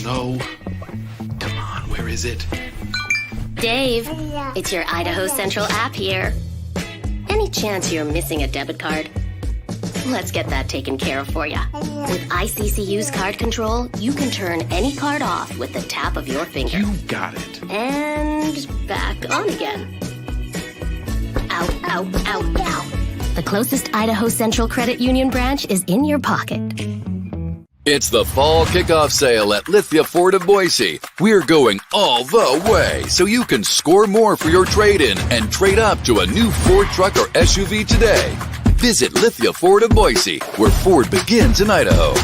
no. Come on, where is it? Dave, it's your Idaho Central app here. Any chance you're missing a debit card? Let's get that taken care of for you. With ICCU's card control, you can turn any card off with the tap of your finger. You got it. And back on again. Out, out, out, out. The closest Idaho Central Credit Union branch is in your pocket. It's the fall kickoff sale at Lithia Ford of Boise. We're going all the way so you can score more for your trade-in and trade up to a new Ford truck or SUV today. Visit Lithia Ford of Boise, where Ford begins in Idaho.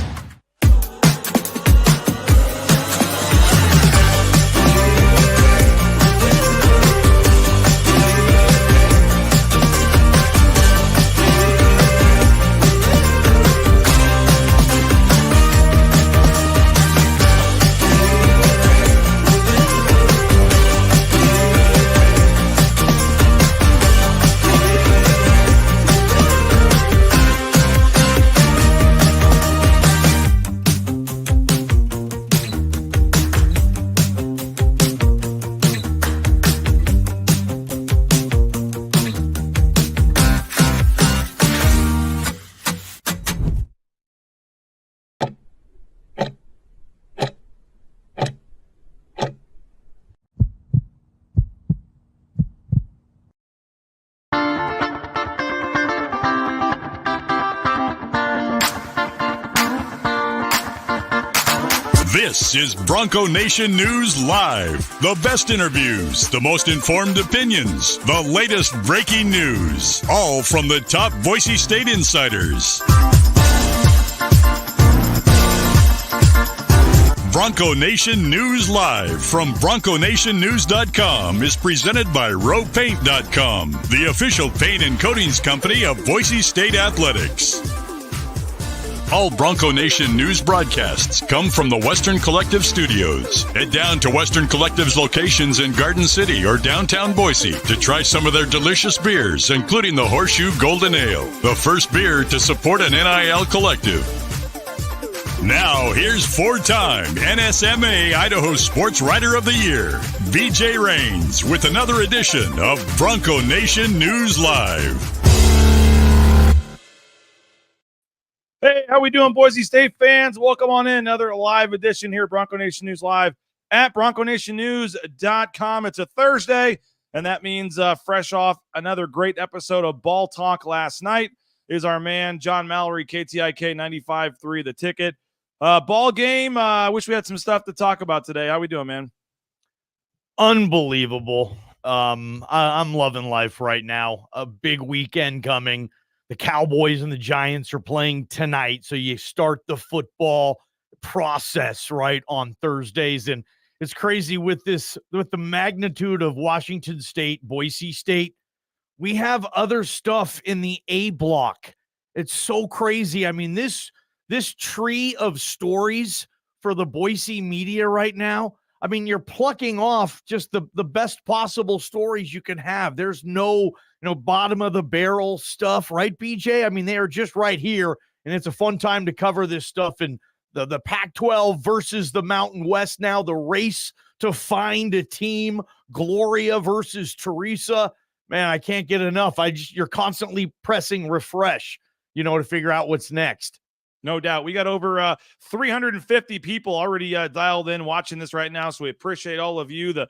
This is Bronco Nation News Live. The best interviews, the most informed opinions, the latest breaking news, all from the top Boise State insiders. Bronco Nation News Live from BroncoNationNews.com is presented by RowPaint.com, the official paint and coatings company of Boise State Athletics. All Bronco Nation news broadcasts come from the Western Collective Studios. Head down to Western Collective's locations in Garden City or downtown Boise to try some of their delicious beers, including the Horseshoe Golden Ale, the first beer to support an NIL collective. Now, here's four-time NSMA Idaho Sports Writer of the Year, BJ Rains, with another edition of Bronco Nation News Live. Hey, how we doing, Boise State fans? Welcome on in. Another live edition here at Bronco Nation News Live at BroncoNationNews.com. It's a Thursday, and that means fresh off another great episode of Ball Talk last night is our man, John Mallory, KTIK 95.3, The Ticket. Ball game. I wish we had some stuff to talk about today. How we doing, man? Unbelievable. I'm loving life right now. A big weekend coming. The Cowboys and the Giants are playing tonight, so you start the football process right on Thursdays, and it's crazy with the magnitude of Washington State, Boise State. We have other stuff in the A block. It's so crazy. I mean, this tree of stories for the Boise media right now. I mean, you're plucking off just the best possible stories you can have. There's no bottom of the barrel stuff, right, BJ? I mean, they are just right here, and it's a fun time to cover this stuff. And the Pac-12 versus the Mountain West now, the race to find a team, Gloria versus Teresa. Man, I can't get enough. You're constantly pressing refresh, to figure out what's next. No doubt. We got over 350 people already dialed in watching this right now, so we appreciate all of you, the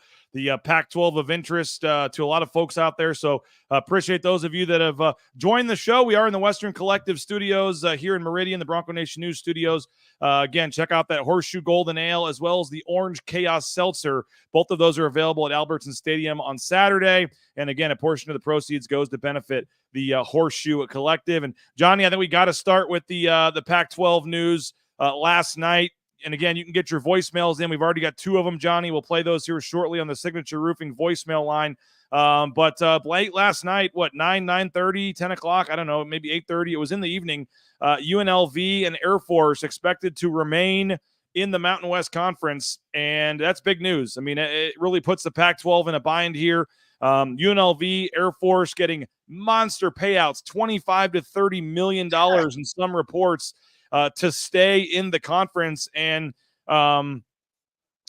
Pac-12 of interest to a lot of folks out there. So appreciate those of you that have joined the show. We are in the Western Collective Studios here in Meridian, the Bronco Nation News Studios. Again, check out that Horseshoe Golden Ale as well as the Orange Chaos Seltzer. Both of those are available at Albertson Stadium on Saturday. And again, a portion of the proceeds goes to benefit the Horseshoe Collective. And Johnny, I think we got to start with the Pac-12 news last night. And again, you can get your voicemails in. We've already got two of them, Johnny. We'll play those here shortly on the Signature Roofing voicemail line. But late last night, 9:30, 10 o'clock? I don't know, maybe 8:30. It was in the evening. UNLV and Air Force expected to remain in the Mountain West Conference, and that's big news. I mean, it really puts the Pac-12 in a bind here. UNLV, Air Force getting monster payouts, $25 to $30 million in some reports to stay in the conference. And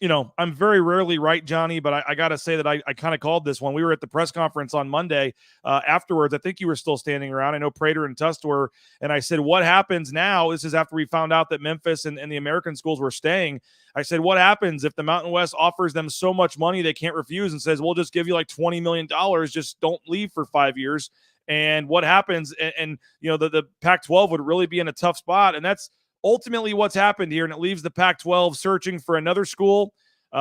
I'm very rarely right, Johnny, but I got to say that I kind of called this one. We were at the press conference on Monday afterwards. I think you were still standing around. I know Prater and Tust were. And I said, what happens now? This is after we found out that Memphis and the American schools were staying. I said, what happens if the Mountain West offers them so much money they can't refuse and says, we'll just give you like $20 million. Just don't leave for 5 years. And what happens? And the Pac-12 would really be in a tough spot. And that's ultimately what's happened here, and it leaves the Pac-12 searching for another school. A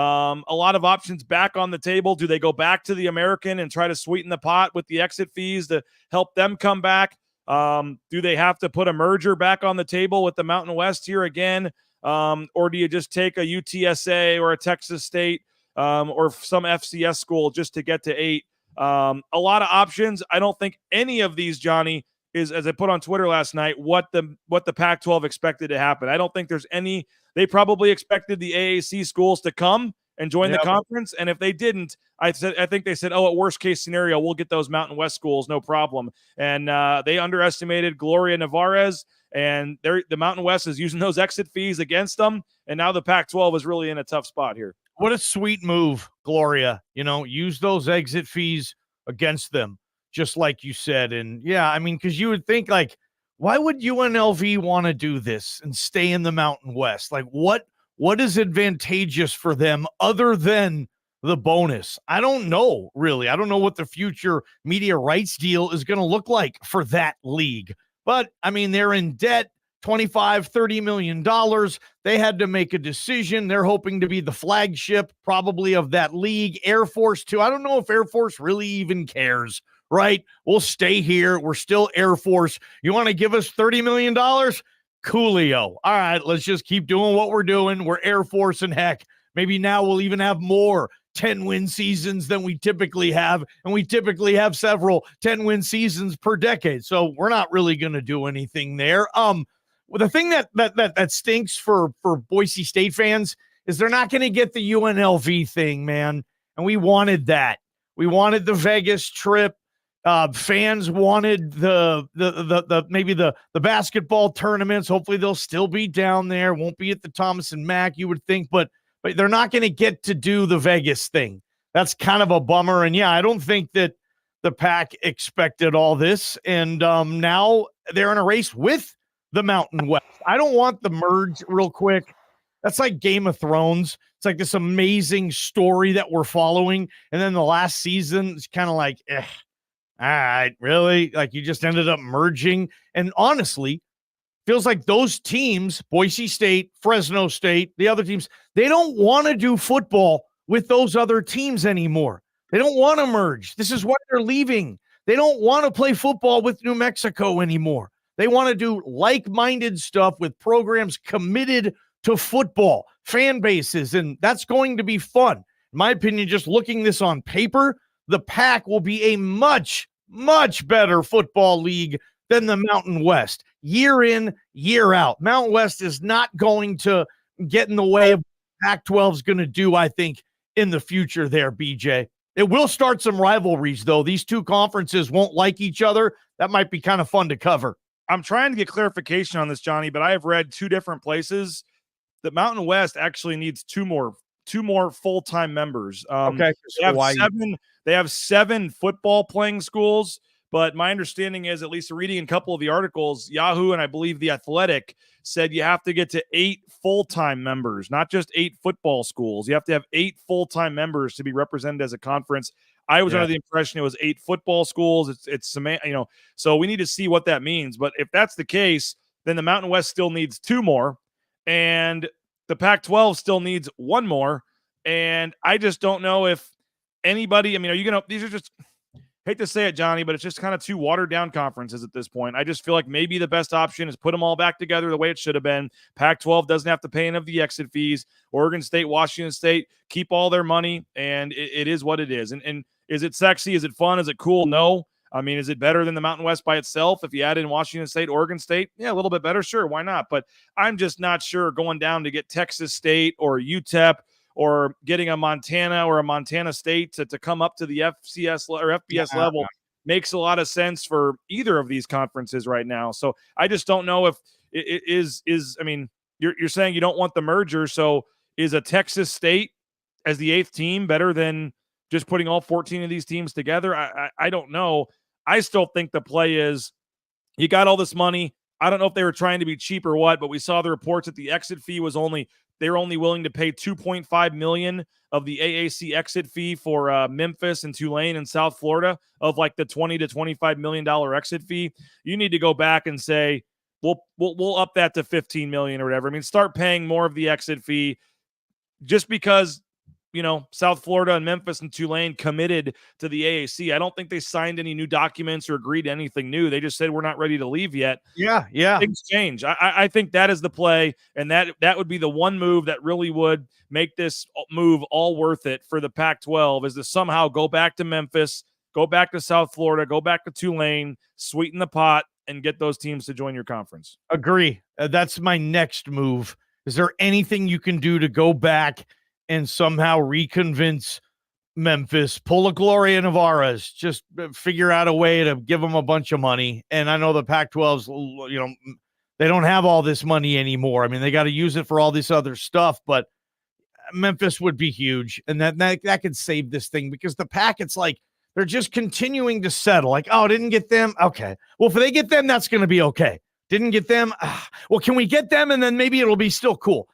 lot of options back on the table. Do they go back to the American and try to sweeten the pot with the exit fees to help them come back? Do they have to put a merger back on the table with the Mountain West here again? Or do you just take a UTSA or a Texas State or some FCS school just to get to 8? A lot of options. I don't think any of these, Johnny, is, as I put on Twitter last night, what the Pac-12 expected to happen. I don't think there's any. They probably expected the AAC schools to come and join the conference, and if they didn't, I think they said, at worst case scenario, we'll get those Mountain West schools, no problem. And they underestimated Gloria Nevarez, and the Mountain West is using those exit fees against them, and now the Pac-12 is really in a tough spot here. What a sweet move, Gloria. Use those exit fees against them, just like you said. And yeah, I mean, because you would think, like, why would UNLV want to do this and stay in the Mountain West? Like, what is advantageous for them other than the bonus? I don't know, really. I don't know what the future media rights deal is going to look like for that league. But, I mean, they're in debt, $25-30 million. They had to make a decision. They're hoping to be the flagship probably of that league. Air Force, too. I don't know if Air Force really even cares. Right? We'll stay here. We're still Air Force. You want to give us $30 million? Coolio. All right, let's just keep doing what we're doing. We're Air Force, and heck, maybe now we'll even have more 10-win seasons than we typically have, and we typically have several 10-win seasons per decade. So we're not really going to do anything there. Well, the thing that stinks for Boise State fans is they're not going to get the UNLV thing, man. And we wanted that. We wanted the Vegas trip. Fans wanted the basketball tournaments. Hopefully they'll still be down there. Won't be at the Thomas and Mack, you would think, but they're not going to get to do the Vegas thing. That's kind of a bummer. And yeah, I don't think that the Pac expected all this. And now they're in a race with the Mountain West. I don't want the merge real quick. That's like Game of Thrones. It's like this amazing story that we're following. And then the last season, it's kind of like, all right, really? Like, you just ended up merging. And honestly, feels like those teams, Boise State, Fresno State, the other teams, they don't want to do football with those other teams anymore. They don't want to merge. This is why they're leaving. They don't want to play football with New Mexico anymore. They want to do like-minded stuff with programs committed to football, fan bases, and that's going to be fun. In my opinion, just looking this on paper, the Pac will be a much better football league than the Mountain West. Year in, year out. Mountain West is not going to get in the way of what Pac-12 is going to do, I think, in the future there, BJ. It will start some rivalries, though. These two conferences won't like each other. That might be kind of fun to cover. I'm trying to get clarification on this, Johnny, but I have read two different places that Mountain West actually needs two more full-time members. Okay. They have 7 football playing schools, but my understanding is, at least reading a couple of the articles, Yahoo and I believe The Athletic said you have to get to 8 full-time members, not just 8 football schools. You have to have 8 full-time members to be represented as a conference. I was under the impression it was 8 football schools. It's so we need to see what that means. But if that's the case, then the Mountain West still needs 2 more, and the Pac-12 still needs 1 more. And I just don't know if anybody, are you going to, these are just, hate to say it, Johnny, but it's just kind of 2 watered down conferences at this point. I just feel like maybe the best option is put them all back together the way it should have been. Pac-12 doesn't have to pay any of the exit fees. Oregon State, Washington State, keep all their money, and it is what it is. And is it sexy? Is it fun? Is it cool? No. Is it better than the Mountain West by itself? If you add in Washington State, Oregon State, yeah, a little bit better. Sure. Why not? But I'm just not sure going down to get Texas State or UTEP or getting a Montana or a Montana State to come up to the FCS or FBS level makes a lot of sense for either of these conferences right now. So I just don't know if it is you're saying you don't want the merger. So is a Texas State as the 8th team better than just putting all 14 of these teams together? I don't know. I still think the play is you got all this money. I don't know if they were trying to be cheap or what, but we saw the reports that the exit fee was they were only willing to pay $2.5 million of the AAC exit fee for Memphis and Tulane and South Florida of like the $20 to $25 million exit fee. You need to go back and say, we'll up that to $15 million or whatever. I mean, start paying more of the exit fee just because, South Florida and Memphis and Tulane committed to the AAC. I don't think they signed any new documents or agreed to anything new. They just said, we're not ready to leave yet. Yeah. Things change. I think that is the play, and that would be the one move that really would make this move all worth it for the Pac-12 is to somehow go back to Memphis, go back to South Florida, go back to Tulane, sweeten the pot, and get those teams to join your conference. Agree. That's my next move. Is there anything you can do to go back and somehow reconvince Memphis, pull a Gloria Navarez, just figure out a way to give them a bunch of money? And I know the Pac-12's, they don't have all this money anymore. I mean, they got to use it for all this other stuff, but Memphis would be huge. And that could save this thing, because the Pac, it's like, they're just continuing to settle. Like, oh, didn't get them. Okay. Well, if they get them, that's going to be okay. Didn't get them. Well, can we get them? And then maybe it'll be still cool.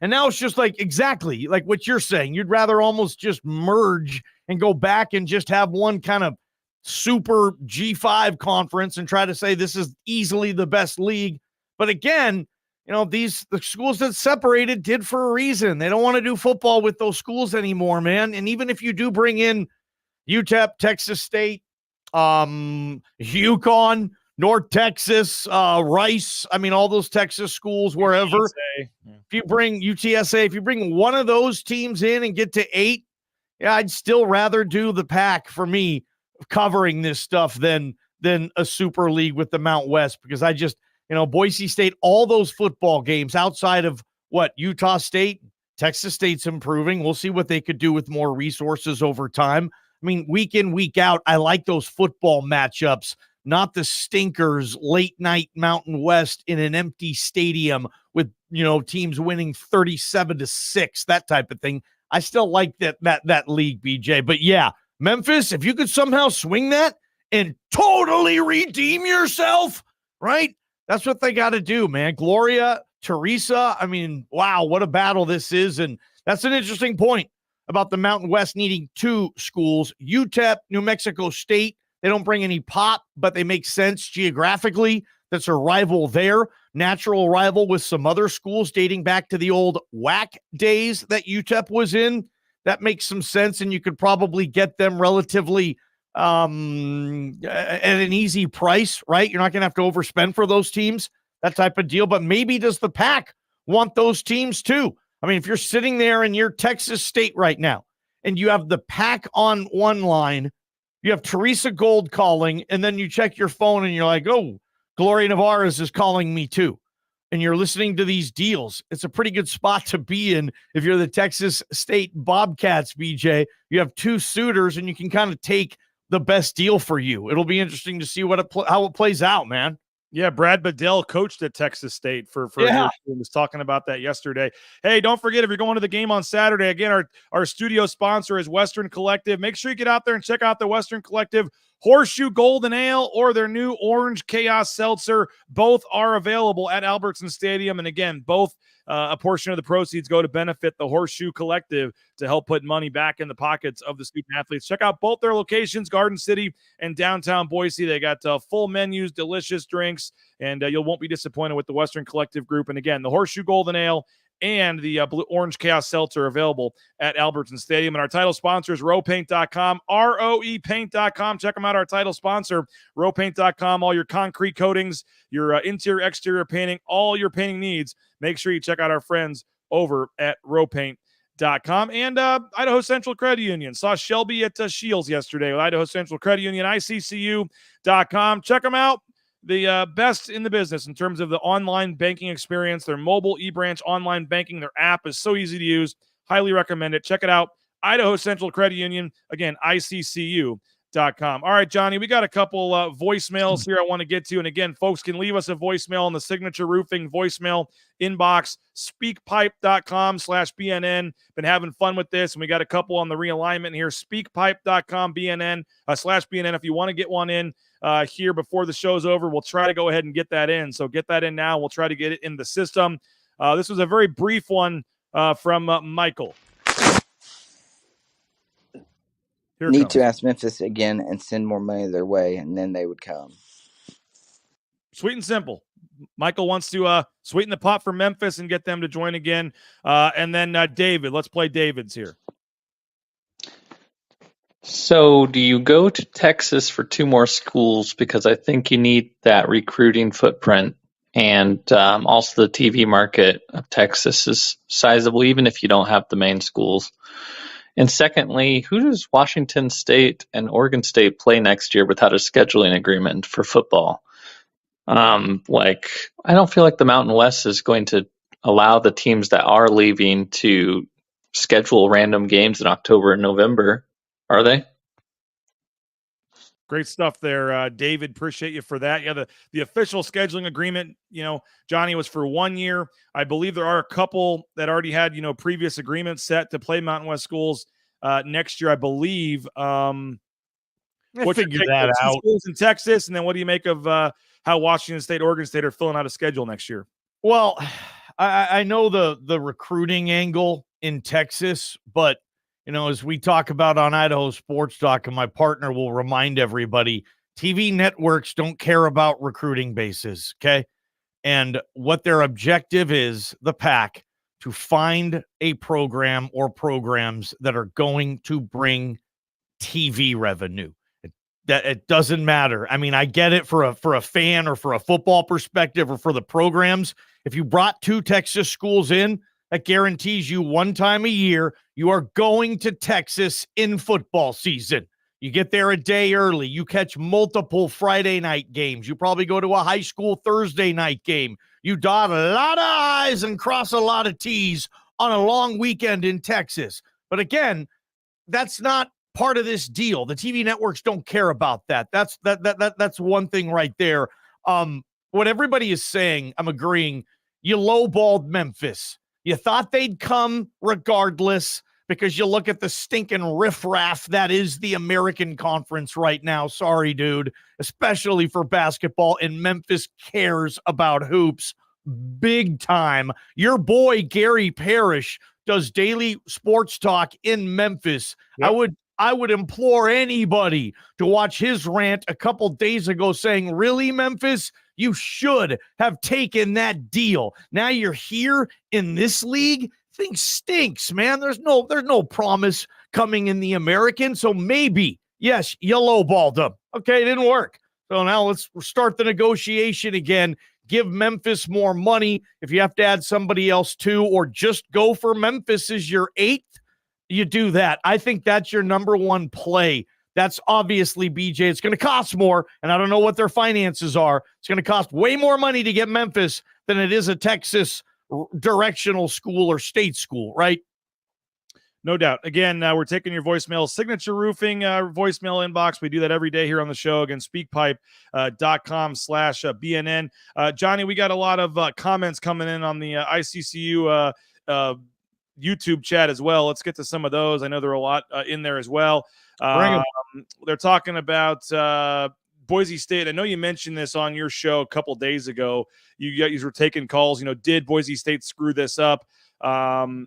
And now it's just like exactly like what you're saying. You'd rather almost just merge and go back and just have one kind of super G5 conference and try to say this is easily the best league. But again, the schools that separated did for a reason. They don't want to do football with those schools anymore, man. And even if you do bring in UTEP, Texas State, UConn, North Texas, Rice, I mean, all those Texas schools, wherever. If you bring UTSA, if you bring one of those teams in and get to 8, I'd still rather do the Pac for me covering this stuff than a super league with the Mount West, because I just, Boise State, all those football games outside of Utah State, Texas State's improving. We'll see what they could do with more resources over time. I mean, week in, week out, I like those football matchups, not the stinkers late night Mountain West in an empty stadium with, teams winning 37-6, that type of thing. I still like that league, BJ. But yeah, Memphis, if you could somehow swing that and totally redeem yourself, right? That's what they got to do, man. Gloria, Teresa, I mean, wow, what a battle this is. And that's an interesting point about the Mountain West needing 2 schools. UTEP, New Mexico State, they don't bring any pop, but they make sense geographically. That's a rival there, natural rival with some other schools dating back to the old WAC days that UTEP was in. That makes some sense, and you could probably get them relatively at an easy price, right? You're not going to have to overspend for those teams, that type of deal. But maybe does the Pac want those teams too? I mean, if you're sitting there and you're Texas State right now, and you have the Pac on one line, you have Teresa Gold calling, and then you check your phone and you're like, oh, Gloria Navarez is calling me too. And you're listening to these deals. It's a pretty good spot to be in if you're the Texas State Bobcats, BJ. You have 2 suitors, and you can kind of take the best deal for you. It'll be interesting to see how it plays out, man. Yeah, Brad Bedell coached at Texas State for was talking about that yesterday. Hey, don't forget, if you're going to the game on Saturday, again, our studio sponsor is Western Collective. Make sure you get out there and check out the Western Collective Horseshoe Golden Ale or their new Orange Chaos Seltzer. Both are available at Albertson Stadium. And again, both a portion of the proceeds go to benefit the Horseshoe Collective to help put money back in the pockets of the student athletes. Check out both their locations, Garden City and downtown Boise. They got full menus, delicious drinks, and you won't be disappointed with the Western Collective group. And again, the Horseshoe Golden Ale and the Blue Orange Chaos Seltzer available at Albertson Stadium. And our title sponsor is roepaint.com, roepaint.com. Check them out, our title sponsor, roepaint.com. All your concrete coatings, your interior, exterior painting, all your painting needs. Make sure you check out our friends over at roepaint.com. And Idaho Central Credit Union. Saw Shelby at Shields yesterday with Idaho Central Credit Union, iccu.com. Check them out. The best in the business in terms of the online banking experience. Their mobile eBranch online banking, their app is so easy to use. Highly recommend it. Check it out. Idaho Central Credit Union. Again, iccu.com. All right, Johnny, we got a couple voicemails here I want to get to. And again, folks can leave us a voicemail in the Signature Roofing voicemail inbox, speakpipe.com/BNN. Been having fun with this, and we got a couple on the realignment here. Speakpipe.com BNN /BNN. If you want to get one in here before the show's over, we'll try to go ahead and get that in. So get that in now. We'll try to get it in the system. This was a very brief one from Michael. Need to ask Memphis again and send more money their way, and then they would come. Sweet and simple. Michael wants to sweeten the pot for Memphis and get them to join again. And then David, let's play David's here. So do you go to Texas for 2 more schools? Because I think you need that recruiting footprint. And also the TV market of Texas is sizable, even if you don't have the main schools. And secondly, who does Washington State and Oregon State play next year without a scheduling agreement for football? I don't feel like the Mountain West is going to allow the teams that are leaving to schedule random games in October and November, are they? Great stuff there, David. Appreciate you for that. Yeah, the official scheduling agreement, Johnny, was for 1 year. I believe there are a couple that already had, previous agreements set to play Mountain West schools next year, I believe. We'll figure that out. Schools in Texas, and then what do you make of how Washington State, Oregon State are filling out a schedule next year? Well, I know the recruiting angle in Texas, but as we talk about on Idaho Sports Talk, and my partner will remind everybody, TV networks don't care about recruiting bases, okay? And what their objective is, the PAC, to find a program or programs that are going to bring TV revenue. It doesn't matter. I mean, I get it for a fan or for a football perspective or for the programs. If you brought 2 Texas schools in, that guarantees you 1 time a year, you are going to Texas in football season. You get there a day early. You catch multiple Friday night games. You probably go to a high school Thursday night game. You dot a lot of I's and cross a lot of T's on a long weekend in Texas. But again, that's not part of this deal. The TV networks don't care about that. That's one thing right there. What everybody is saying, I'm agreeing, you lowballed Memphis. You thought they'd come regardless because you look at the stinking riffraff that is the American Conference right now. Sorry, dude, especially for basketball, and Memphis cares about hoops big time. Your boy, Gary Parrish, does daily sports talk in Memphis. Yep. I would implore anybody to watch his rant a couple days ago saying, really, Memphis? You should have taken that deal. Now you're here in this league. Thing stinks, man. There's no promise coming in the American. So maybe, yes, you lowballed them. Okay, it didn't work. So now let's start the negotiation again. Give Memphis more money. If you have to add somebody else too, or just go for Memphis as your 8th, you do that. I think that's your number one play. That's obviously, BJ, it's going to cost more, and I don't know what their finances are. It's going to cost way more money to get Memphis than it is a Texas directional school or state school, right? No doubt. Again, we're taking your voicemail, Signature Roofing voicemail inbox. We do that every day here on the show. Again, speakpipe.com/BNN. Johnny, we got a lot of comments coming in on the ICCU YouTube chat as well. Let's get to some of those. I know there are a lot in there as well. They're talking about Boise State. I know you mentioned this on your show a couple days ago. You were taking calls. Did Boise State screw this up? No.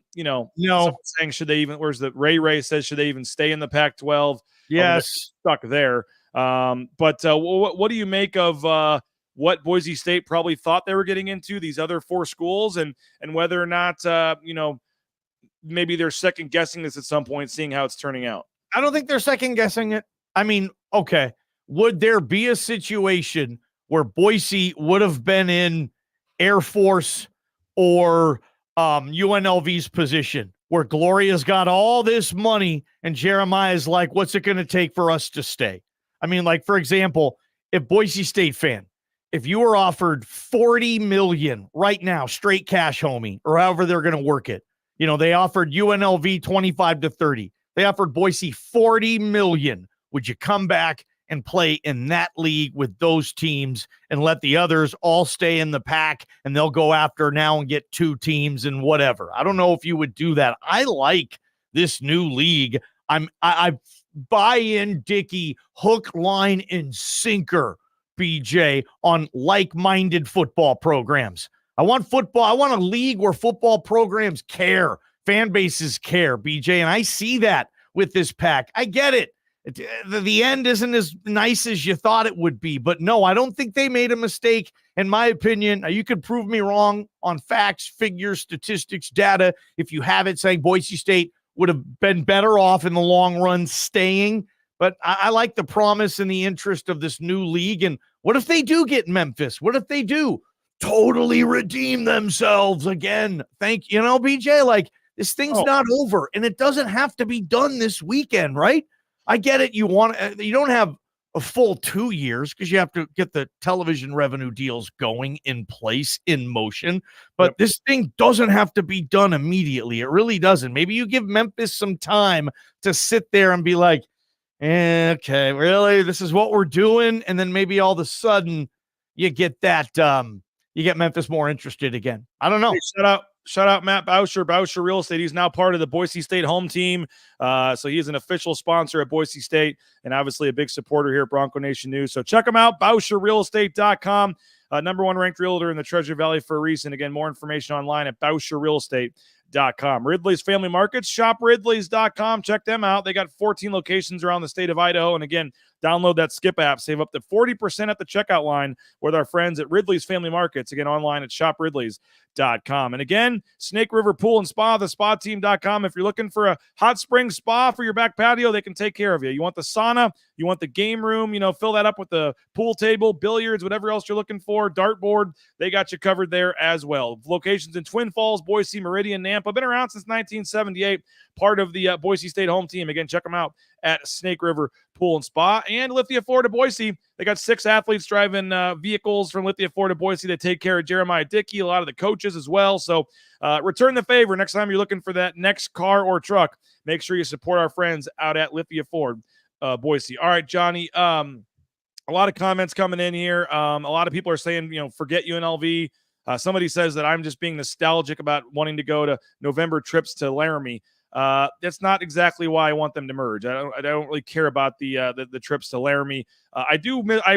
Saying should they even? Where's the Ray says should they even stay in the Pac-12? Yes, stuck there. But what do you make of what Boise State probably thought they were getting into, these other 4 schools, and whether or not maybe they're second guessing this at some point, seeing how it's turning out? I don't think they're second guessing it. I mean, okay. Would there be a situation where Boise would have been in Air Force or UNLV's position, where Gloria's got all this money and Jeremiah's like, what's it going to take for us to stay? I mean, like, for example, if Boise State fan, if you were offered $40 million right now, straight cash, homie, or however they're going to work it, they offered UNLV 25 to 30. They offered Boise $40 million. Would you come back and play in that league with those teams and let the others all stay in the pack and they'll go after now and get 2 teams and whatever? I don't know if you would do that. I like this new league. I buy in, Dickie, hook, line, and sinker, BJ, on like-minded football programs. I want football. I want a league where football programs care, fan bases care, BJ, and I see that with this pack. I get it. The end isn't as nice as you thought it would be, but no, I don't think they made a mistake. In my opinion, you could prove me wrong on facts, figures, statistics, data. If you have it saying Boise State would have been better off in the long run staying, but I like the promise and the interest of this new league. And what if they do get Memphis? What if they do totally redeem themselves again? BJ, like, this thing's not over, and it doesn't have to be done this weekend, right? I get it. You don't have a full 2 years because you have to get the television revenue deals going in place, in motion. But this thing doesn't have to be done immediately. It really doesn't. Maybe you give Memphis some time to sit there and be like, okay, really? This is what we're doing? And then maybe all of a sudden you get that, you get Memphis more interested again. I don't know. Hey, shout out Matt Boucher Real Estate. He's now part of the Boise State home team. So he's an official sponsor at Boise State and obviously a big supporter here at Bronco Nation News. So check him out, BoucherRealEstate.com. Number 1 ranked realtor in the Treasure Valley for a reason. Again, more information online at BoucherRealEstate.com. Ridley's Family Markets, shop Ridley's.com. Check them out. They got 14 locations around the state of Idaho. And again, download that Skip app. Save up to 40% at the checkout line with our friends at Ridley's Family Markets. Again, online at shopridleys.com. And again, Snake River Pool and Spa, thespateam.com. If you're looking for a hot spring spa for your back patio, they can take care of you. You want the sauna, you want the game room, fill that up with the pool table, billiards, whatever else you're looking for, dartboard, they got you covered there as well. Locations in Twin Falls, Boise, Meridian, Nampa. Been around since 1978, part of the Boise State home team. Again, check them out at Snake River Pool and Spa. And Lithia Florida Boise, they got 6 athletes driving vehicles from Lithia Florida Boise. They take care of Jeremiah Dickey, a lot of the coaches as well. So return the favor. Next time you're looking for that next car or truck, make sure you support our friends out at Lithia Ford Boise. All right, Johnny, a lot of comments coming in here. A lot of people are saying, forget UNLV. Somebody says that I'm just being nostalgic about wanting to go to November trips to Laramie. That's not exactly why I want them to merge. I don't really care about the trips to Laramie. I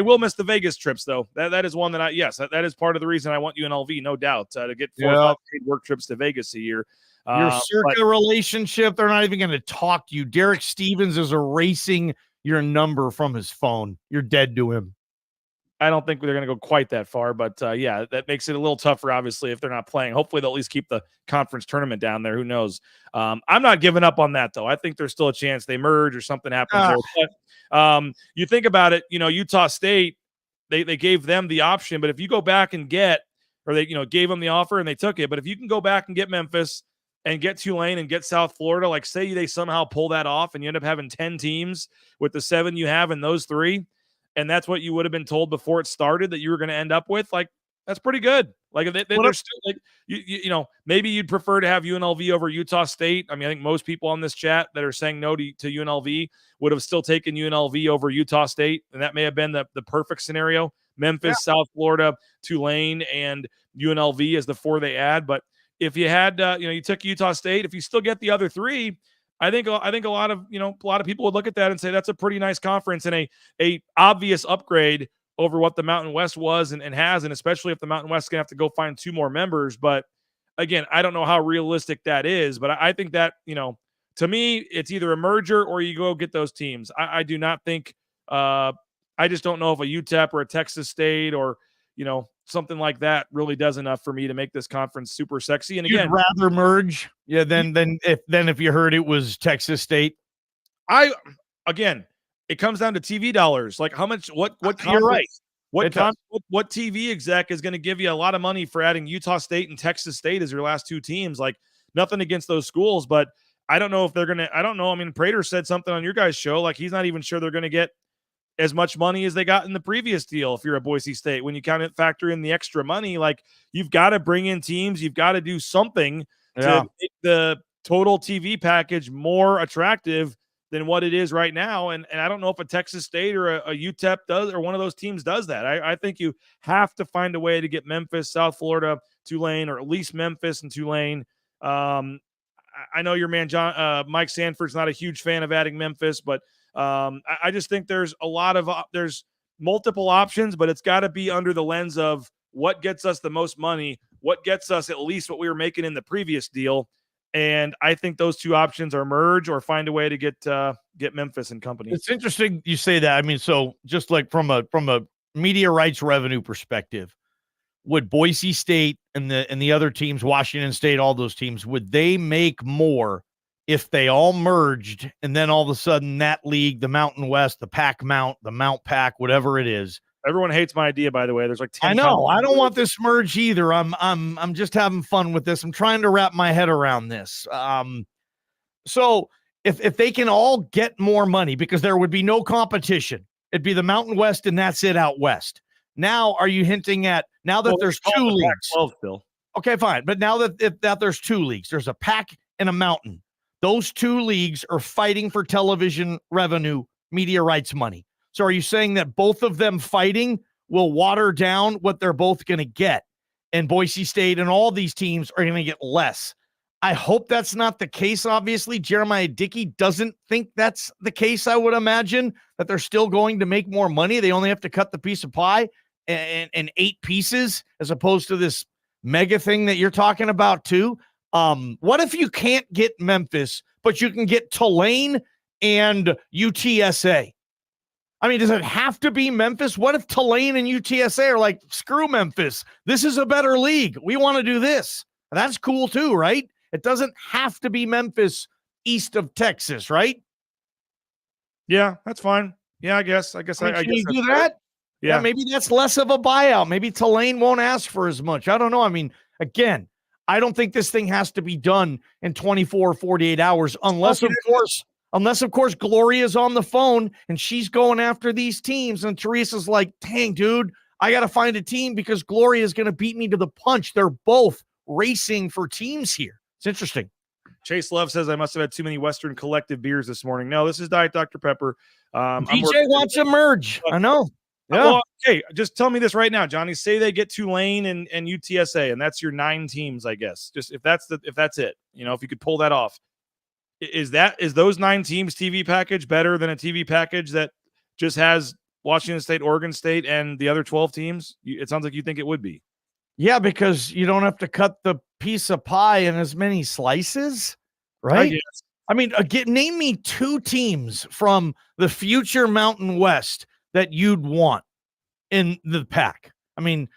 will miss the Vegas trips though. That is one that that is part of the reason I want UNLV, no doubt, to get 4 or 5 paid work trips to Vegas a year. Your circa relationship, they're not even going to talk to you. Derek Stevens is erasing your number from his phone. You're dead to him. I don't think they're going to go quite that far, but that makes it a little tougher, obviously, if they're not playing. Hopefully, they'll at least keep the conference tournament down there. Who knows? I'm not giving up on that, though. I think there's still a chance they merge or something happens there. But you think about it, Utah State, they gave them the option, but if you go back and they gave them the offer and they took it, but if you can go back and get Memphis and get Tulane and get South Florida, like say they somehow pull that off and you end up having 10 teams with the 7 you have in those 3, and that's what you would have been told before it started that you were going to end up with, like, that's pretty good. Like, they're still, like, maybe you'd prefer to have UNLV over Utah State. I mean, I think most people on this chat that are saying no to UNLV would have still taken UNLV over Utah State, and that may have been the perfect scenario. Memphis, South Florida, Tulane, and UNLV as the 4 they add. But if you had, you took Utah State, if you still get the other 3, I think a lot of people would look at that and say that's a pretty nice conference and a obvious upgrade over what the Mountain West was and has, and especially if the Mountain West is going to have to go find 2 more members. But again, I don't know how realistic that is, but I think that, to me, it's either a merger or you go get those teams. I do not think, I just don't know if a UTEP or a Texas State or, something like that really does enough for me to make this conference super sexy. And again, you'd rather merge, than if you heard it was Texas State. It comes down to TV dollars. Like how much, what you're right. What TV exec is going to give you a lot of money for adding Utah State and Texas State as your last 2 teams? Like, nothing against those schools, but I don't know if they're going to, I don't know. I mean, Prater said something on your guys' show, like he's not even sure they're going to get as much money as they got in the previous deal. If you're a Boise State, when you factor in the extra money, like you've got to bring in teams, you've got to do something to make the total TV package more attractive than what it is right now. And I don't know if a Texas State or a UTEP does, or one of those teams does that. I think you have to find a way to get Memphis, South Florida, Tulane, or at least Memphis and Tulane. I know your man Mike Sanford's not a huge fan of adding Memphis, but I just think there's there's multiple options, but it's got to be under the lens of what gets us the most money, what gets us at least what we were making in the previous deal. And I think those two options are merge or find a way to get Memphis and company. It's interesting you say that. I mean, so just like from a media rights revenue perspective, would Boise State and the other teams, Washington State, all those teams, would they make more if they all merged and then all of a sudden that league, the Mountain West, the Pac Mount, the Mount Pac, whatever it is? Everyone hates my idea, by the way. There's like 10. I know. I don't want this merge either. I'm just having fun with this. I'm trying to wrap my head around this. So if they can all get more money, because there would be no competition, it'd be the Mountain West and that's it out west. Now, are you hinting at now that there's two leagues? Still. Okay, fine. But now that there's two leagues, there's a Pac and a Mountain. Those two leagues are fighting for television revenue, media rights money. So are you saying that both of them fighting will water down what they're both going to get? And Boise State and all these teams are going to get less. I hope that's not the case. Obviously, Jeremiah Dickey doesn't think that's the case. I would imagine that they're still going to make more money. They only have to cut the piece of pie in 8 pieces as opposed to this mega thing that you're talking about too. What if you can't get Memphis, but you can get Tulane and UTSA? I mean, does it have to be Memphis? What if Tulane and UTSA are like, screw Memphis, this is a better league, we want to do this? That's cool too, right? It doesn't have to be Memphis east of Texas, right? Yeah, that's fine. Yeah, I guess I guess you do that. Yeah, maybe that's less of a buyout. Maybe Tulane won't ask for as much. I don't know. I mean, again, I don't think this thing has to be done in 24 or 48 hours unless of course Gloria's on the phone and she's going after these teams and Teresa's like, dang, dude, I got to find a team because Gloria is going to beat me to the punch. They're both racing for teams here. It's interesting. Chase Love says I must have had too many Western Collective beers this morning. No, this is Diet Dr. Pepper. DJ wants to merge. I know. Yeah. Well, okay, just tell me this right now, Johnny. Say they get Tulane and UTSA, and that's your 9 teams, I guess. Just if that's it, if you could pull that off, is those 9 teams TV package better than a TV package that just has Washington State, Oregon State, and the other 12 teams? It sounds like you think it would be. Yeah, because you don't have to cut the piece of pie in as many slices, right? I mean, name me 2 teams from the future Mountain West that you'd want in the pack. I mean,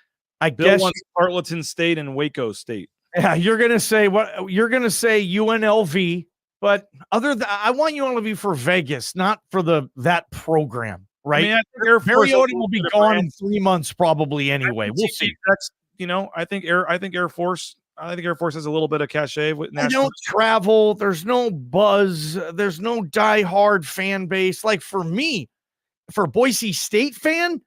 Bill guess wants Tarleton State and Waco State. Yeah, you're gonna say UNLV, but I want UNLV for Vegas, not for that program, right? I mean, Mariota will be gone in 3 months probably anyway. We'll see. That's I think Air Force has a little bit of cachet with they don't travel. There's no buzz. There's no diehard fan base. Like for me, for Boise State fan,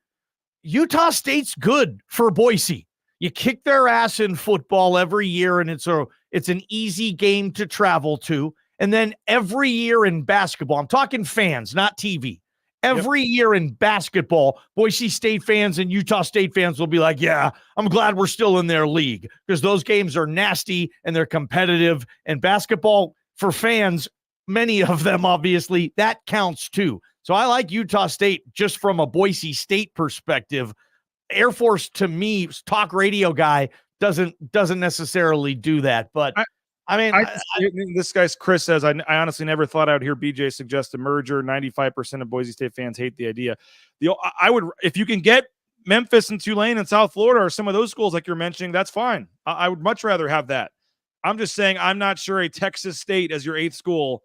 Utah State's good for Boise. You kick their ass in football every year, and it's an easy game to travel to. And then every year in basketball, I'm talking fans, not TV. Every year in basketball, Boise State fans and Utah State fans will be like, yeah, I'm glad we're still in their league because those games are nasty and they're competitive. And basketball for fans, many of them, obviously, that counts too. So I like Utah State just from a Boise State perspective. Air Force, to me, talk radio guy, doesn't necessarily do that. But this guy's Chris says, I honestly never thought I would hear BJ suggest a merger. 95% of Boise State fans hate the idea. I would, if you can get Memphis and Tulane and South Florida or some of those schools like you're mentioning, that's fine. I would much rather have that. I'm just saying I'm not sure a Texas State as your 8th school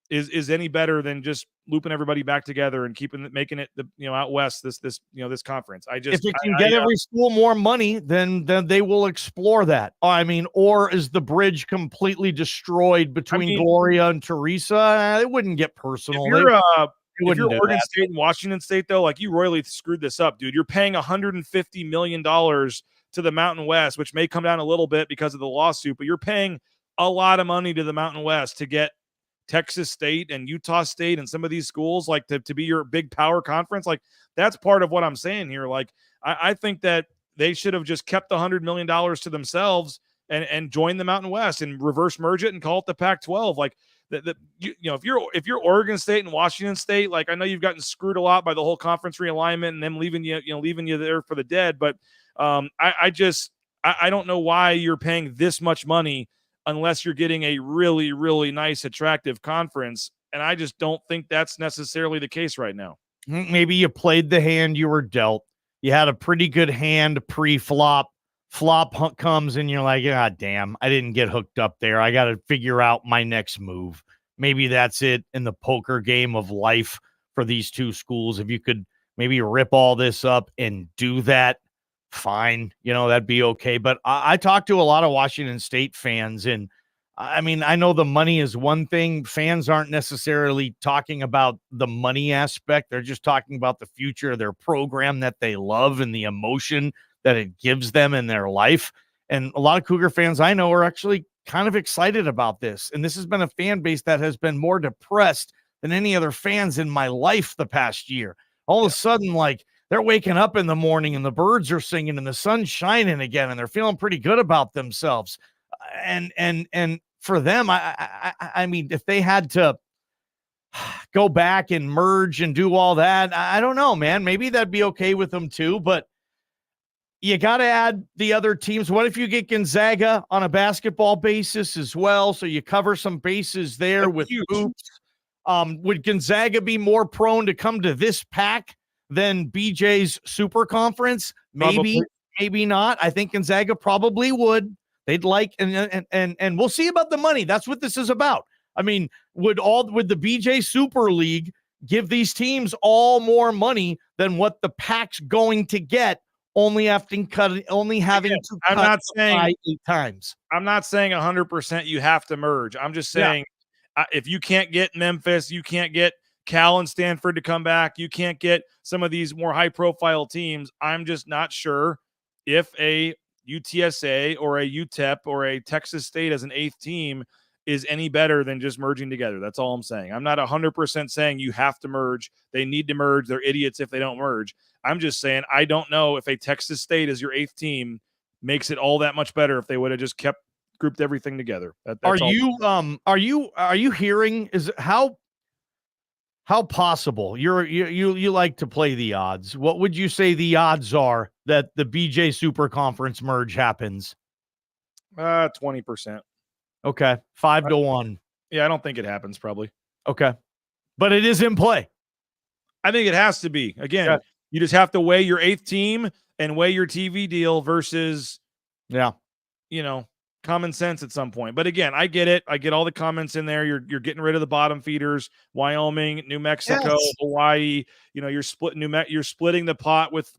is any better than just looping everybody back together and making it out west this conference. If you can get every school more money, then they will explore that. I mean, or is the bridge completely destroyed between Gloria and Teresa? It wouldn't get personal. If you're Oregon State and Washington State, though, like you royally screwed this up, dude. You're paying $150 million to the Mountain West, which may come down a little bit because of the lawsuit, but you're paying a lot of money to the Mountain West to get Texas State and Utah State and some of these schools, like to be your big power conference. Like that's part of what I'm saying here. Like I think that they should have just kept the $100 million to themselves and join the Mountain West and reverse merge it and call it the Pac-12. Like if you're Oregon State and Washington State, like I know you've gotten screwed a lot by the whole conference realignment and them leaving you there for the dead. But I don't know why you're paying this much money unless you're getting a really, really nice, attractive conference. And I just don't think that's necessarily the case right now. Maybe you played the hand you were dealt. You had a pretty good hand pre-flop. Flop comes and you're like, God damn, I didn't get hooked up there. I got to figure out my next move. Maybe that's it in the poker game of life for these two schools. If you could maybe rip all this up and do that, fine. That'd be okay. But I talked to a lot of Washington State fans, and I mean, I know the money is one thing. Fans aren't necessarily talking about the money aspect. They're just talking about the future of their program that they love and the emotion that it gives them in their life. And a lot of Cougar fans I know are actually kind of excited about this. And this has been a fan base that has been more depressed than any other fans in my life the past year. All of a sudden, like, they're waking up in the morning and the birds are singing and the sun's shining again, and they're feeling pretty good about themselves. And for them, I mean, if they had to go back and merge and do all that, I don't know, man. Maybe that'd be okay with them too, but you got to add the other teams. What if you get Gonzaga on a basketball basis as well? So you cover some bases there with hoops. Would Gonzaga be more prone to come to this pack than BJ's super conference? Maybe, maybe not. I think Gonzaga probably would. They'd like, and we'll see about the money. That's what this is about. I mean, would the BJ Super League give these teams all more money than what the pack's going to get? Only having to cut I'm not saying 8 times. I'm not saying 100% you have to merge. I'm just saying if you can't get Memphis, you can't get Cal and Stanford to come back, you can't get some of these more high-profile teams. I'm just not sure if a UTSA or a UTEP or a Texas State as an 8th team is any better than just merging together. That's all I'm saying. I'm not 100% saying you have to merge. They need to merge. They're idiots if they don't merge. I'm just saying I don't know if a Texas State as your 8th team makes it all that much better if they would have just grouped everything together. Are you hearing is how possible you like to play the odds? What would you say the odds are that the BJ Super Conference merge happens? 20%. Okay. 5-1. Yeah, I don't think it happens probably. Okay. But it is in play. I think it has to be. Again, you just have to weigh your 8th team and weigh your TV deal versus, common sense at some point. But again, I get it. I get all the comments in there. You're getting rid of the bottom feeders, Wyoming, New Mexico, Hawaii. You're splitting the pot with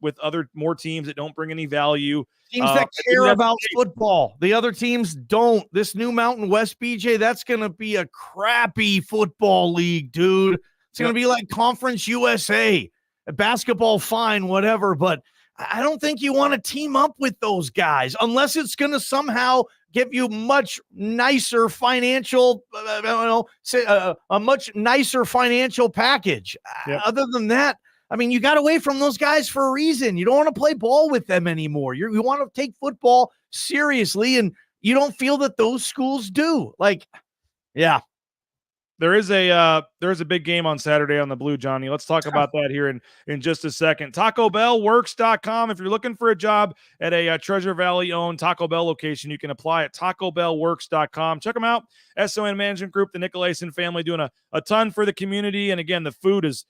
more teams that don't bring any value. Teams that care about football. The other teams don't. This new Mountain West, BJ, that's going to be a crappy football league, dude. It's going to be like Conference USA. Basketball, fine, whatever, but I don't think you want to team up with those guys unless it's going to somehow give you much nicer financial, a much nicer financial package. Yep. Other than that, I mean, you got away from those guys for a reason. You don't want to play ball with them anymore. You want to take football seriously, and you don't feel that those schools do. There is a big game on Saturday on the Blue, Johnny. Let's talk about that here in just a second. TacoBellWorks.com. If you're looking for a job at a Treasure Valley-owned Taco Bell location, you can apply at TacoBellWorks.com. Check them out. SON Management Group, the Nicolason family, doing a ton for the community. And again, the food is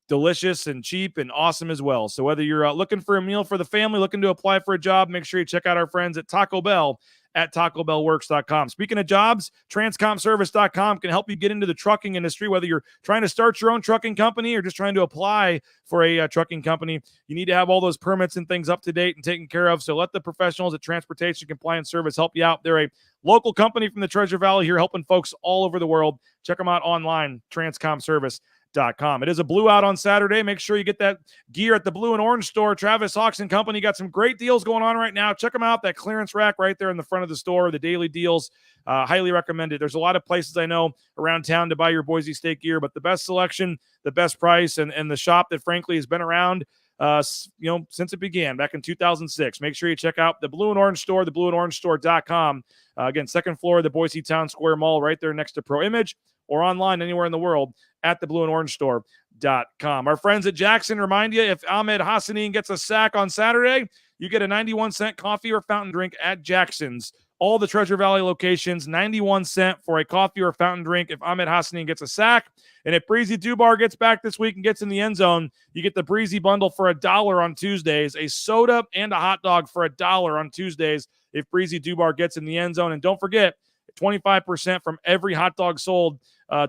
delicious and cheap and awesome as well. So whether you're looking for a meal for the family, looking to apply for a job, make sure you check out our friends at Taco Bell at TacoBellWorks.com. Speaking of jobs, TranscomService.com can help you get into the trucking industry, whether you're trying to start your own trucking company or just trying to apply for a trucking company. You need to have all those permits and things up to date and taken care of. So let the professionals at Transportation Compliance Service help you out. They're a local company from the Treasure Valley here, helping folks all over the world. Check them out online, TranscomService.com. It is a blue out on Saturday. Make sure you get that gear at the Blue and Orange store. Travis Hawks and Company got some great deals going on right now. Check them out. That clearance rack right there in the front of the store, the daily deals. Highly recommended. There's a lot of places I know around town to buy your Boise State gear, but the best selection, the best price, and the shop that frankly has been around since it began back in 2006. Make sure you check out the Blue and Orange store, theblueandorangestore.com. Again, second floor of the Boise Town Square Mall right there next to Pro Image, or online anywhere in the world at theblueandorangestore.com. Our friends at Jackson remind you, if Ahmed Hassanin gets a sack on Saturday, you get a 91-cent coffee or fountain drink at Jackson's. All the Treasure Valley locations, 91 cents for a coffee or fountain drink if Ahmed Hassanin gets a sack. And if Breezy Dubar gets back this week and gets in the end zone, you get the Breezy bundle for $1 on Tuesdays, a soda and a hot dog for $1 on Tuesdays if Breezy Dubar gets in the end zone. And don't forget, 25% from every hot dog sold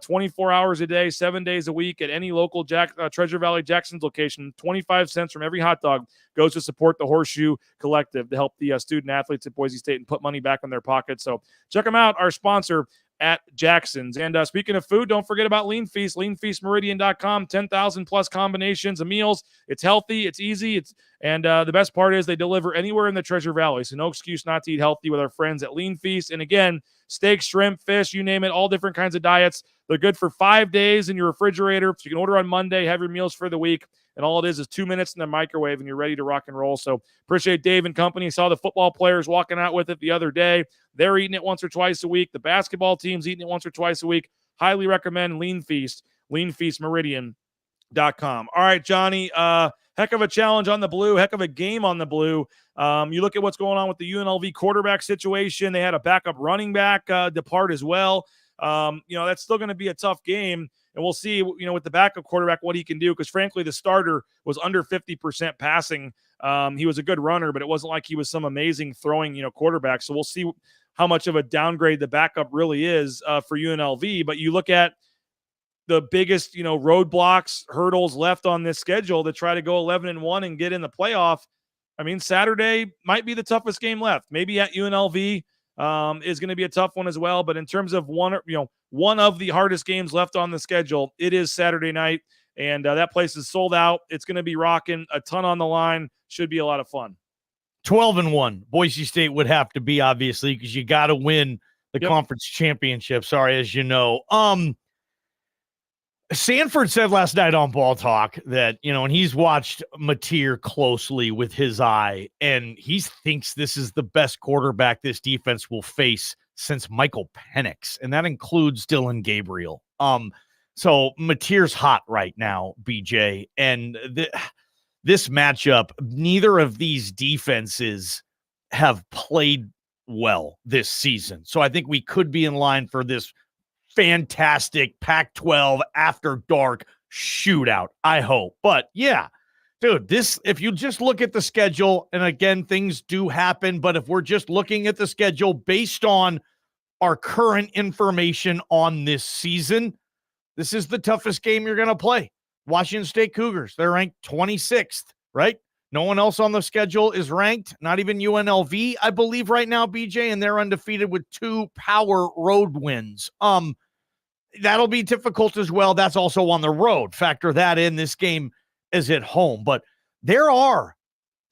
24 hours a day, 7 days a week at any local Treasure Valley Jackson's location. 25 cents from every hot dog goes to support the Horseshoe Collective to help the student athletes at Boise State and put money back in their pockets. So check them out, our sponsor at Jackson's. And speaking of food, don't forget about Lean Feast, leanfeastmeridian.com, 10,000 plus combinations of meals. It's healthy, it's easy, and the best part is they deliver anywhere in the Treasure Valley. So no excuse not to eat healthy with our friends at Lean Feast. And again, steak, shrimp, fish, you name it, all different kinds of diets. They're good for 5 days in your refrigerator. So you can order on Monday, have your meals for the week. And all it is 2 minutes in the microwave and you're ready to rock and roll. So appreciate Dave and company. Saw the football players walking out with it the other day. They're eating it once or twice a week. The basketball team's eating it once or twice a week. Highly recommend Lean Feast, leanfeastmeridian.com. All right, Johnny, heck of a challenge on the blue, heck of a game on the blue. You look at what's going on with the UNLV quarterback situation. They had a backup running back depart as well. That's still going to be a tough game. And we'll see, with the backup quarterback, what he can do. Because frankly, the starter was under 50% passing. He was a good runner, but it wasn't like he was some amazing throwing, quarterback. So we'll see how much of a downgrade the backup really is for UNLV. But you look at the biggest, roadblocks, hurdles left on this schedule to try to go 11-1 and get in the playoff. I mean, Saturday might be the toughest game left. Maybe at UNLV is going to be a tough one as well. But in terms of one of the hardest games left on the schedule, it is Saturday night, and that place is sold out. It's going to be rocking, a ton on the line. Should be a lot of fun. 12-1. Boise State would have to be, obviously, because you got to win the conference championship. Sorry, as you know. Sanford said last night on Ball Talk that, and he's watched Mateer closely with his eye, and he thinks this is the best quarterback this defense will face since Michael Penix, and that includes Dylan Gabriel. So Mateer's hot right now, BJ, and this matchup, neither of these defenses have played well this season. So I think we could be in line for this fantastic Pac-12 after dark shootout, I hope. But yeah, dude, if you just look at the schedule, and again, things do happen, but if we're just looking at the schedule based on our current information on this season, this is the toughest game you're going to play. Washington State Cougars, they're ranked 26th, right? No one else on the schedule is ranked, not even UNLV, I believe right now, BJ, and they're undefeated with 2 power road wins. That'll be difficult as well. That's also on the road. Factor that in. This game is at home, but there are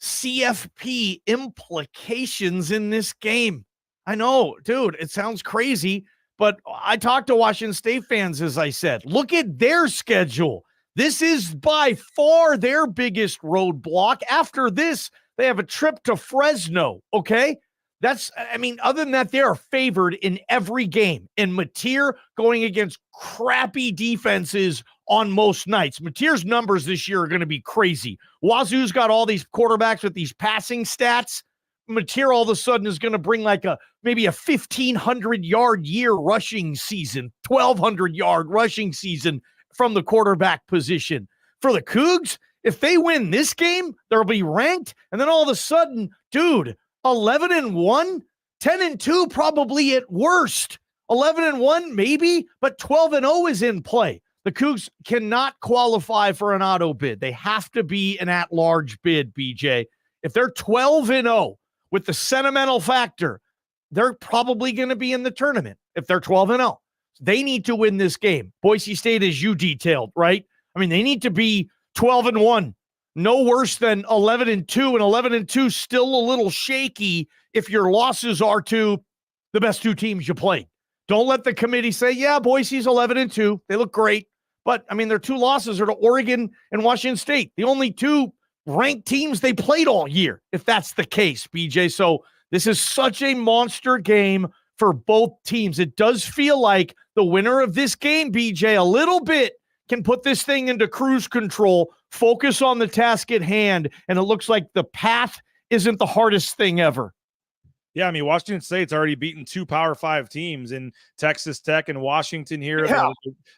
CFP implications in this game. I know, dude, it sounds crazy, but I talked to Washington State fans, as I said. Look at their schedule. This is by far their biggest roadblock. After this, they have a trip to Fresno, okay? Other than that, they are favored in every game. And Mateer going against crappy defenses on most nights. Mateer's numbers this year are going to be crazy. Wazoo's got all these quarterbacks with these passing stats. Mateer all of a sudden is going to bring maybe a 1,500-yard year rushing season, 1,200-yard rushing season from the quarterback position. For the Cougs, if they win this game, they'll be ranked. And then all of a sudden, dude, 11-1, 10-2 probably at worst. 11-1 maybe, but 12-0 is in play. The Cougs cannot qualify for an auto bid. They have to be an at-large bid, BJ. If they're 12-0 with the sentimental factor, they're probably going to be in the tournament if they're 12-0. They need to win this game. Boise State, as you detailed, right? I mean, they need to be 12-1, no worse than 11-2, and 11-2 still a little shaky if your losses are to the best two teams you played. Don't let the committee say, yeah, Boise's 11-2. They look great. But, I mean, their two losses are to Oregon and Washington State, the only two ranked teams they played all year, if that's the case, BJ. So this is such a monster game for both teams. It does feel like the winner of this game, BJ, a little bit can put this thing into cruise control, focus on the task at hand, and it looks like the path isn't the hardest thing ever. Yeah, I mean, Washington State's already beaten 2 Power 5 teams in Texas Tech and Washington here. Yeah.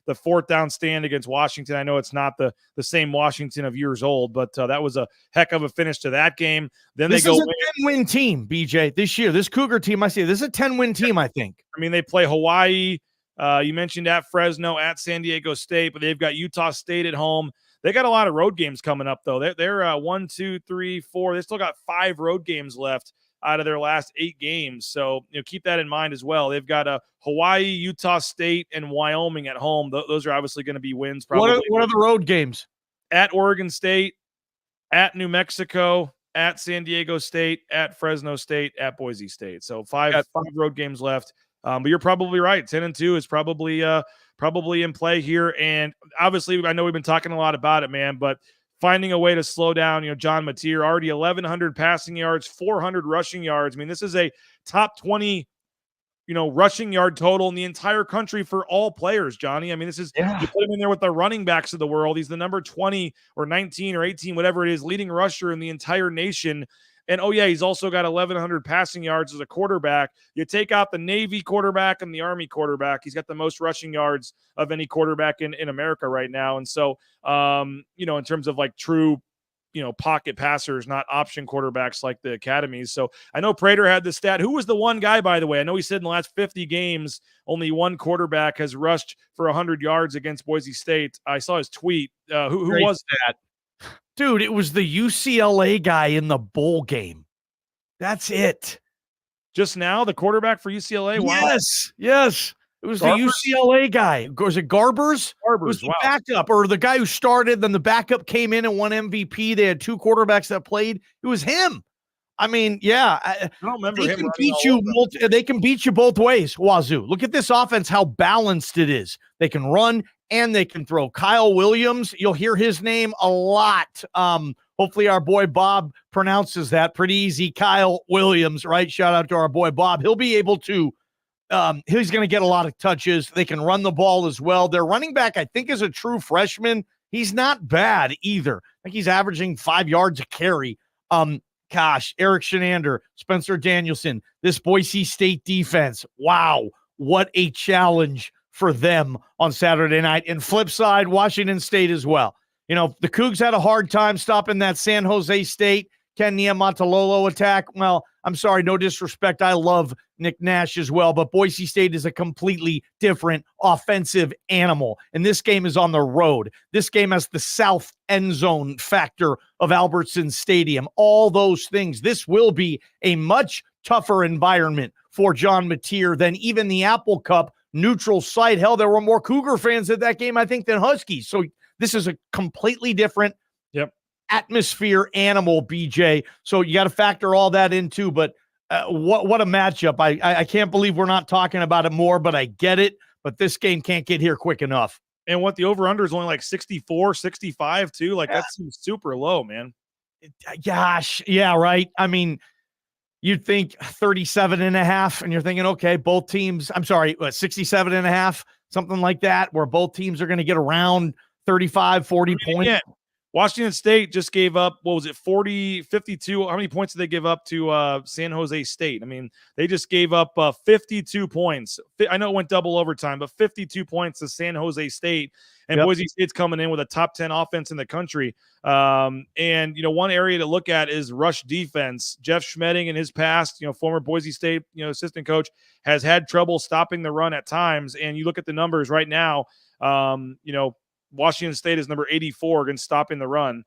The fourth down stand against Washington. I know it's not the same Washington of years old, but that was a heck of a finish to that game. Then this they go is a 10-win team, BJ, this year. This Cougar team, I see, this is a 10-win team, I think. I mean, they play Hawaii. You mentioned at Fresno, at San Diego State, but they've got Utah State at home. They got a lot of road games coming up, though. They're 1, 2, 3, 4. They still got 5 road games left out of their last 8 games. So, keep that in mind as well. They've got Hawaii, Utah State, and Wyoming at home. Those are obviously going to be wins. Probably. What are the road games? At Oregon State, at New Mexico, at San Diego State, at Fresno State, at Boise State. So five road games left. But you're probably right. 10-2 is probably in play here. And obviously, I know we've been talking a lot about it, man, but finding a way to slow down, John Mateer, already 1,100 passing yards, 400 rushing yards. I mean, this is a top 20, rushing yard total in the entire country for all players, Johnny. I mean, this is, you put him in there with the running backs of the world. He's the number 20 or 19 or 18, whatever it is, leading rusher in the entire nation. And, he's also got 1,100 passing yards as a quarterback. You take out the Navy quarterback and the Army quarterback, he's got the most rushing yards of any quarterback in America right now. And so, in terms of like true, pocket passers, not option quarterbacks like the academies. So I know Prater had the stat. Who was the one guy, by the way? I know he said in the last 50 games, only one quarterback has rushed for 100 yards against Boise State. I saw his tweet. Who was that? Dude, it was the UCLA guy in the bowl game. That's it. Just now, the quarterback for UCLA? Wow. Yes. It was Garbers? The UCLA guy. Was it Garbers? Garbers, it was the backup, or the guy who started, then the backup came in and won MVP. They had 2 quarterbacks that played. It was him. I mean, I don't remember they him. Can beat you. They can beat you both ways, Wazoo. Look at this offense, how balanced it is. They can run and they can throw. Kyle Williams, you'll hear his name a lot. Hopefully our boy Bob pronounces that pretty easy. Kyle Williams, right? Shout out to our boy Bob. He'll be able to, he's going to get a lot of touches. They can run the ball as well. Their running back, I think, is a true freshman. He's not bad either. I think he's averaging 5 yards a carry. Eric Shenander, Spencer Danielson, this Boise State defense. Wow, what a challenge for them on Saturday night. And flip side, Washington State as well. The Cougs had a hard time stopping that San Jose State Ken Niumatalolo attack. Well, I'm sorry, no disrespect. I love Nick Nash as well, but Boise State is a completely different offensive animal. And this game is on the road. This game has the south end zone factor of Albertson Stadium. All those things. This will be a much tougher environment for John Mateer than even the Apple Cup neutral site. Hell, there were more Cougar fans at that game, I think, than Huskies. So this is a completely different atmosphere animal, BJ. So you got to factor all that in too. But what a matchup. I can't believe we're not talking about it more, but I get it. But this game can't get here quick enough. And what the over-under is only like 64, 65 too. Like that seems super low, man. Gosh. Yeah, right. I mean, you'd think 37.5 and you're thinking, okay, both teams, 67.5, something like that, where both teams are going to get around 35, 40 points. Yeah. Washington State just gave up, 52? How many points did they give up to San Jose State? I mean, they just gave up 52 points. I know it went double overtime, but 52 points to San Jose State. And Boise State's coming in with a top 10 offense in the country. And, one area to look at is rush defense. Jeff Schmedding in his past, former Boise State, assistant coach, has had trouble stopping the run at times. And you look at the numbers right now, Washington State is number 84 against stopping the run.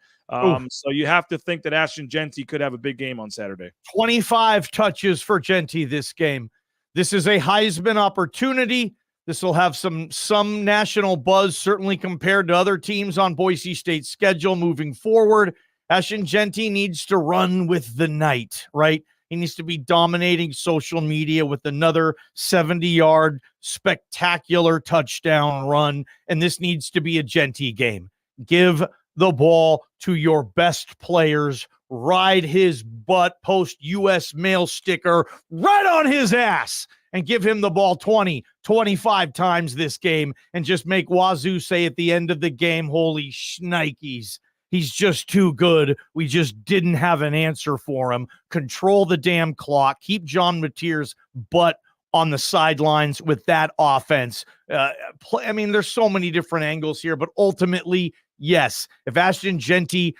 So you have to think that Ashton Genty could have a big game on Saturday. 25 touches for Genty this game. This is a Heisman opportunity. This will have some national buzz, certainly compared to other teams on Boise State's schedule moving forward. Ashton Jeanty needs to run with the night, right? He needs to be dominating social media with another 70-yard spectacular touchdown run, and this needs to be a Jeanty game. Give the ball to your best players, ride his butt, post U.S. mail sticker right on his ass, and give him the ball 20, 25 times this game, and just make Wazoo say at the end of the game, holy shnikes, he's just too good. We just didn't have an answer for him. Control the damn clock. Keep John Mateer's butt on the sidelines with that offense. There's so many different angles here, but ultimately, yes, if Ashton Jeanty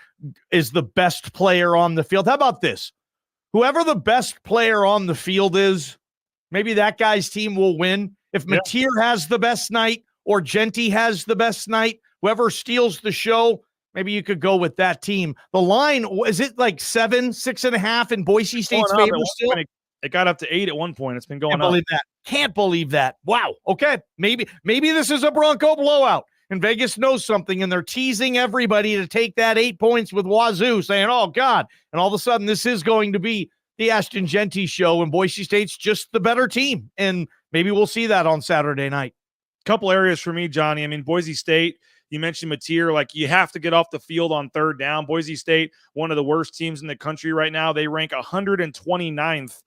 is the best player on the field, how about this? Whoever the best player on the field is, maybe that guy's team will win. If Mateer has the best night or Jeanty has the best night, whoever steals the show, maybe you could go with that team. The line, is it like 6.5 in Boise State's favor still? It got up to 8 at one point. It's been going up. Can't believe that. Wow. Okay. Maybe this is a Bronco blowout. And Vegas knows something, and they're teasing everybody to take that 8 points with Wazoo, saying, oh, God. And all of a sudden, this is going to be the Ashton Jeanty show, and Boise State's just the better team. And maybe we'll see that on Saturday night. Couple areas for me, Johnny. I mean, Boise State, you mentioned Mateer, like you have to get off the field on third down. Boise State, one of the worst teams in the country right now. They rank 129th.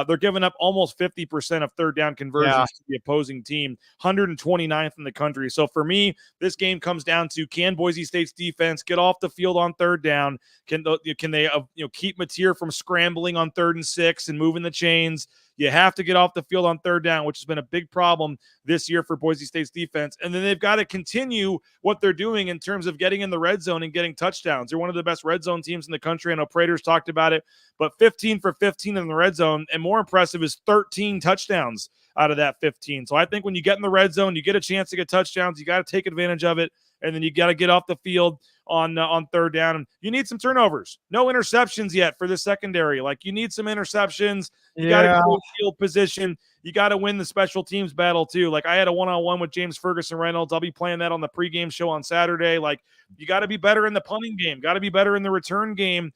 They're giving up almost 50% of third down conversions to the opposing team, 129th in the country. So for me, this game comes down to, can Boise State's defense get off the field on third down? Can they keep Mateer from scrambling on 3rd and 6 and moving the chains? You have to get off the field on third down, which has been a big problem this year for Boise State's defense. And then they've got to continue what they're doing in terms of getting in the red zone and getting touchdowns. They're one of the best red zone teams in the country. I know Prater's talked about it, but 15 for 15 in the red zone. And more impressive is 13 touchdowns out of that 15. So I think when you get in the red zone, you get a chance to get touchdowns. You got to take advantage of it. And then you got to get off the field on third down. And you need some turnovers. No interceptions yet for the secondary. Like, you need some interceptions. You got to go to field position. You got to win the special teams battle too. Like, I had a one-on-one with James Ferguson Reynolds. I'll be playing that on the pregame show on Saturday. Like, you got to be better in the punting game. Got to be better in the return game.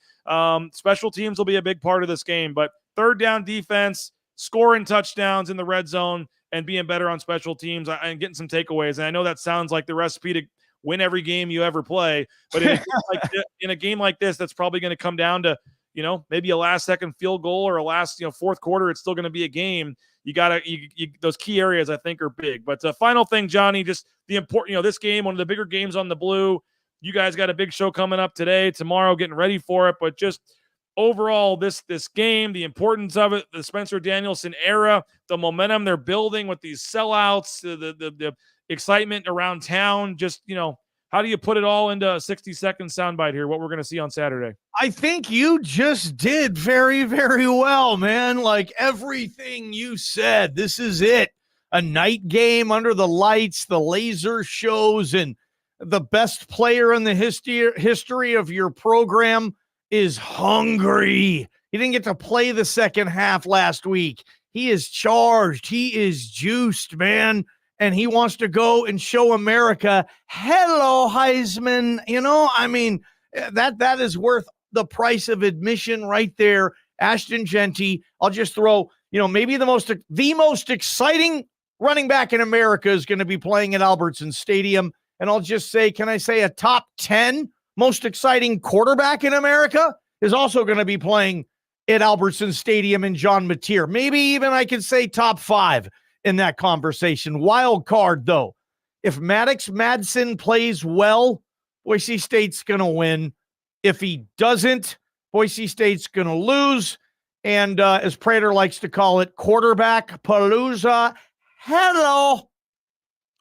Special teams will be a big part of this game. But third down defense, scoring touchdowns in the red zone, and being better on special teams and getting some takeaways. And I know that sounds like the recipe to win every game you ever play, but in a game like this, that's probably going to come down to, maybe a last-second field goal or a last, fourth quarter. It's still going to be a game. You got to those key areas, I think, are big. But final thing, Johnny, just the important, this game, one of the bigger games on the Blue. You guys got a big show coming up today, tomorrow, getting ready for it. But just overall, this game, the importance of it, the Spencer Danielson era, the momentum they're building with these sellouts, the excitement around town. Just, how do you put it all into a 60-second soundbite here, what we're going to see on Saturday? I think you just did very, very well, man. Like, everything you said, this is it. A night game under the lights, the laser shows, and the best player in the history of your program is hungry. He didn't get to play the second half last week. He is charged. He is juiced, man. And he wants to go and show America, hello, Heisman. That is worth the price of admission right there. Ashton Jeanty, I'll just throw, maybe the most exciting running back in America is going to be playing at Albertson Stadium. And I'll just say, can I say a top 10 most exciting quarterback in America is also going to be playing at Albertson Stadium in John Mateer. Maybe even I could say top 5 in that conversation. Wild card, though. If Maddox Madsen plays well, Boise State's going to win. If he doesn't, Boise State's going to lose. And as Prater likes to call it, quarterback palooza. Hello.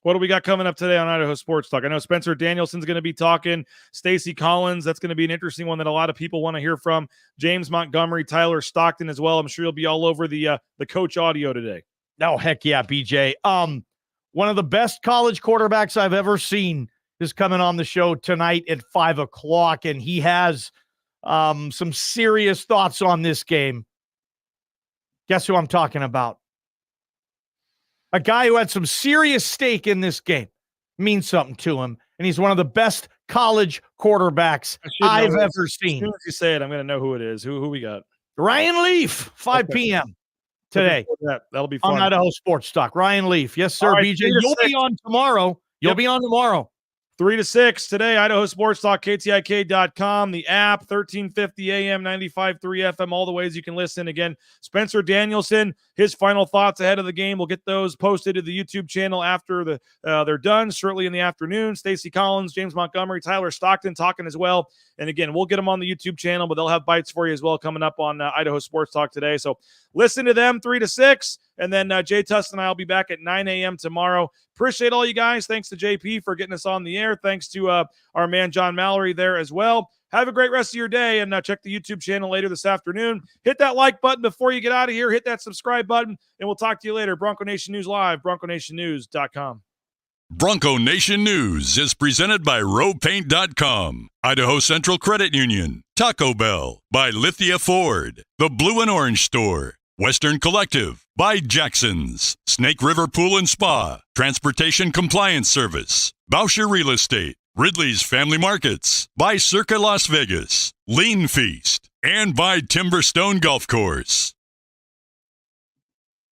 What do we got coming up today on Idaho Sports Talk? I know Spencer Danielson's going to be talking. Stacey Collins, that's going to be an interesting one that a lot of people want to hear from. James Montgomery, Tyler Stockton as well. I'm sure you'll be all over the coach audio today. Oh, heck yeah, BJ. One of the best college quarterbacks I've ever seen is coming on the show tonight at 5:00, and he has some serious thoughts on this game. Guess who I'm talking about? a guy who had some serious stake in this game, means something to him. And he's one of the best college quarterbacks I've ever seen. As soon as you say it, I'm going to know who it is. Who we got? Ryan Leaf, 5 p.m. today. That'll be fun. On Idaho Sports Talk. Ryan Leaf. Yes, sir, right, BJ. You'll be on tomorrow. You'll be on tomorrow. 3 to 6 today, Idaho Sports Talk, KTIK.com, the app, 1350 AM, 95.3 FM, all the ways you can listen. Again, Spencer Danielson, his final thoughts ahead of the game. We'll get those posted to the YouTube channel after they're done, shortly in the afternoon. Stacey Collins, James Montgomery, Tyler Stockton talking as well. And again, we'll get them on the YouTube channel, but they'll have bites for you as well coming up on Idaho Sports Talk today. So listen to them 3 to 6. And then Jay Tust and I will be back at 9 a.m. tomorrow. Appreciate all you guys. Thanks to JP for getting us on the air. Thanks to our man John Mallory there as well. Have a great rest of your day, and check the YouTube channel later this afternoon. Hit that like button before you get out of here. Hit that subscribe button, and we'll talk to you later. Bronco Nation News Live, BroncoNationNews.com. Bronco Nation News is presented by RowPaint.com, Idaho Central Credit Union, Taco Bell, by Lithia Ford, The Blue and Orange Store, Western Collective, by Jackson's, Snake River Pool and Spa, Transportation Compliance Service, Bauscher Real Estate, Ridley's Family Markets, by Circa Las Vegas, Lean Feast, and by Timberstone Golf Course.